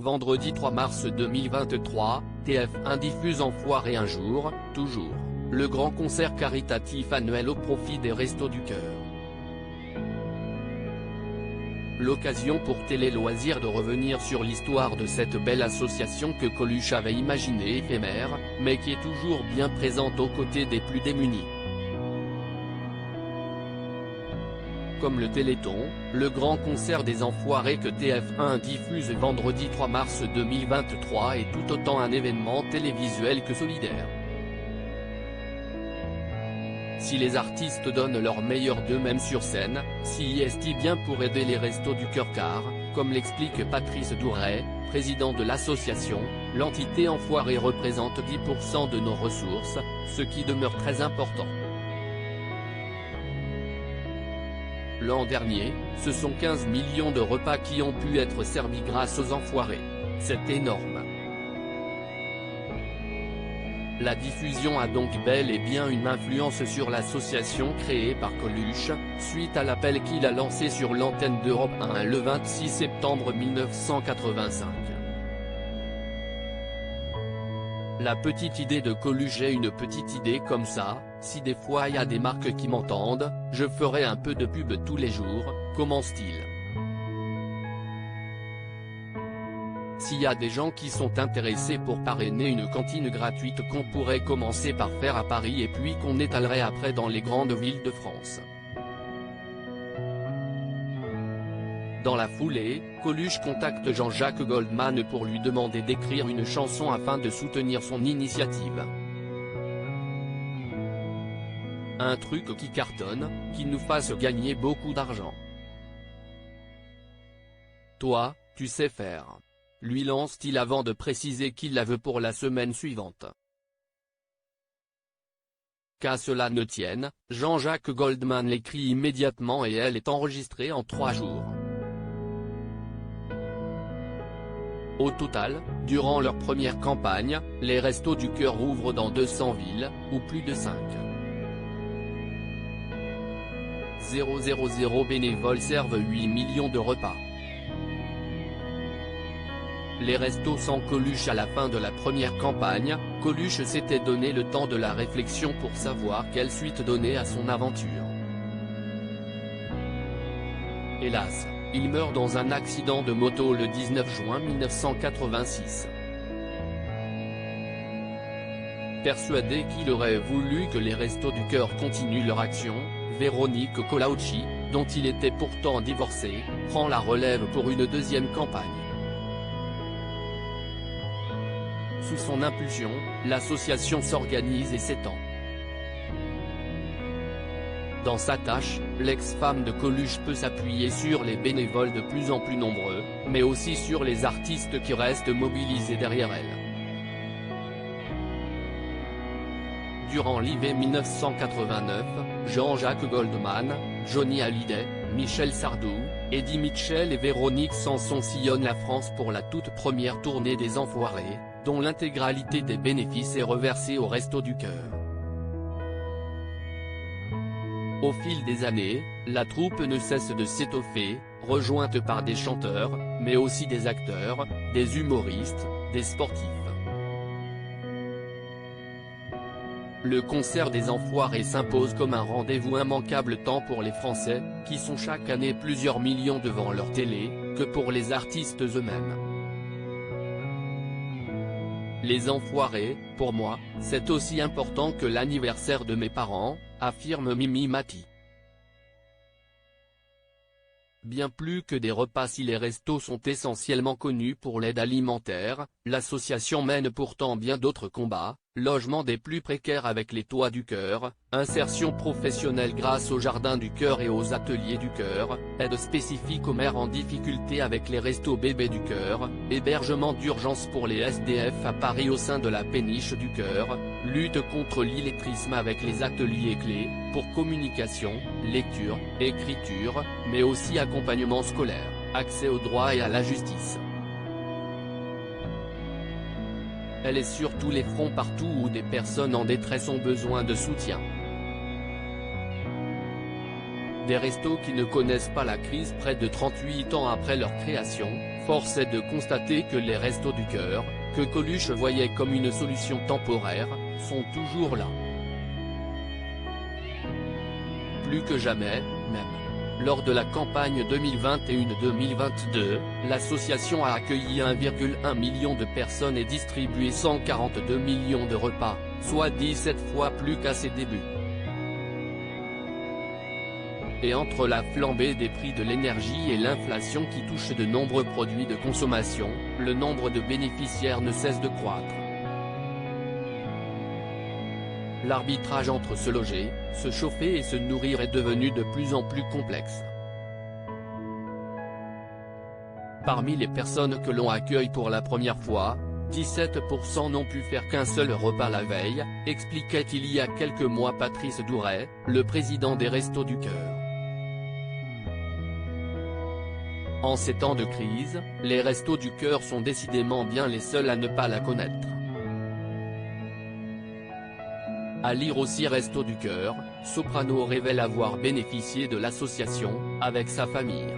vendredi 3 mars 2023, TF1 diffuse Enfoiré un jour, toujours, le grand concert caritatif annuel au profit des Restos du Cœur. L'occasion pour Télé Loisirs de revenir sur l'histoire de cette belle association que Coluche avait imaginée éphémère, mais qui est toujours bien présente aux côtés des plus démunis. Comme le Téléthon, le grand concert des Enfoirés que TF1 diffuse vendredi 3 mars 2023 est tout autant un événement télévisuel que solidaire. Si les artistes donnent leur meilleur d'eux-mêmes sur scène, si est bien pour aider les Restos du Cœur car, comme l'explique Patrice Douret, président de l'association, l'entité Enfoiré représente 10% de nos ressources, ce qui demeure très important. L'an dernier, ce sont 15 millions de repas qui ont pu être servis grâce aux Enfoirés. C'est énorme. La diffusion a donc bel et bien une influence sur l'association créée par Coluche, suite à l'appel qu'il a lancé sur l'antenne d'Europe 1 le 26 septembre 1985. La petite idée de Coluche est une petite idée comme ça, si des fois y a des marques qui m'entendent, je ferai un peu de pub tous les jours, commence-t-il. S'il y a des gens qui sont intéressés pour parrainer une cantine gratuite qu'on pourrait commencer par faire à Paris et puis qu'on étalerait après dans les grandes villes de France. Dans la foulée, Coluche contacte Jean-Jacques Goldman pour lui demander d'écrire une chanson afin de soutenir son initiative. Un truc qui cartonne, qui nous fasse gagner beaucoup d'argent. Toi, tu sais faire. Lui lance-t-il avant de préciser qu'il la veut pour la semaine suivante. Qu'à cela ne tienne, Jean-Jacques Goldman l'écrit immédiatement et elle est enregistrée en 3 jours. Au total, durant leur première campagne, les Restos du Cœur ouvrent dans 200 villes, ou plus de 5. 000 bénévoles servent 8 millions de repas. Les restos sans Coluche à la fin de la première campagne, Coluche s'était donné le temps de la réflexion pour savoir quelle suite donner à son aventure. Hélas, il meurt dans un accident de moto le 19 juin 1986. Persuadé qu'il aurait voulu que les Restos du Cœur continuent leur action, Véronique Colaucci, dont il était pourtant divorcé, prend la relève pour une deuxième campagne. Sous son impulsion, l'association s'organise et s'étend. Dans sa tâche, l'ex-femme de Coluche peut s'appuyer sur les bénévoles de plus en plus nombreux, mais aussi sur les artistes qui restent mobilisés derrière elle. Durant l'hiver 1989, Jean-Jacques Goldman, Johnny Hallyday, Michel Sardou, Eddie Mitchell et Véronique Sanson sillonnent la France pour la toute première tournée des Enfoirés, dont l'intégralité des bénéfices est reversée aux Restos du Cœur. Au fil des années, la troupe ne cesse de s'étoffer, rejointe par des chanteurs, mais aussi des acteurs, des humoristes, des sportifs. Le concert des Enfoirés s'impose comme un rendez-vous immanquable tant pour les Français, qui sont chaque année plusieurs millions devant leur télé, que pour les artistes eux-mêmes. Les Enfoirés, pour moi, c'est aussi important que l'anniversaire de mes parents, affirme Mimi Mati. Bien plus que des repas si les restos sont essentiellement connus pour l'aide alimentaire, l'association mène pourtant bien d'autres combats, logement des plus précaires avec les Toits du Cœur, insertion professionnelle grâce au Jardin du Cœur et aux Ateliers du Cœur, aide spécifique aux mères en difficulté avec les Restos Bébés du Cœur, hébergement d'urgence pour les SDF à Paris au sein de la Péniche du Cœur, lutte contre l'illettrisme avec les ateliers clés, pour communication, lecture, écriture, mais aussi accompagnement scolaire, accès au droit et à la justice. Elle est sur tous les fronts partout où des personnes en détresse ont besoin de soutien. Des restos qui ne connaissent pas la crise près de 38 ans après leur création, force est de constater que les Restos du Cœur, que Coluche voyait comme une solution temporaire, sont toujours là. Plus que jamais, même. Lors de la campagne 2021-2022, l'association a accueilli 1,1 million de personnes et distribué 142 millions de repas, soit 17 fois plus qu'à ses débuts. Et entre la flambée des prix de l'énergie et l'inflation qui touche de nombreux produits de consommation, le nombre de bénéficiaires ne cesse de croître. L'arbitrage entre se loger, se chauffer et se nourrir est devenu de plus en plus complexe. Parmi les personnes que l'on accueille pour la première fois, 17% n'ont pu faire qu'un seul repas la veille, expliquait il y a quelques mois Patrice Douret, le président des Restos du Cœur. En ces temps de crise, les Restos du Cœur sont décidément bien les seuls à ne pas la connaître. À lire aussi Restos du Cœur, Soprano révèle avoir bénéficié de l'association, avec sa famille.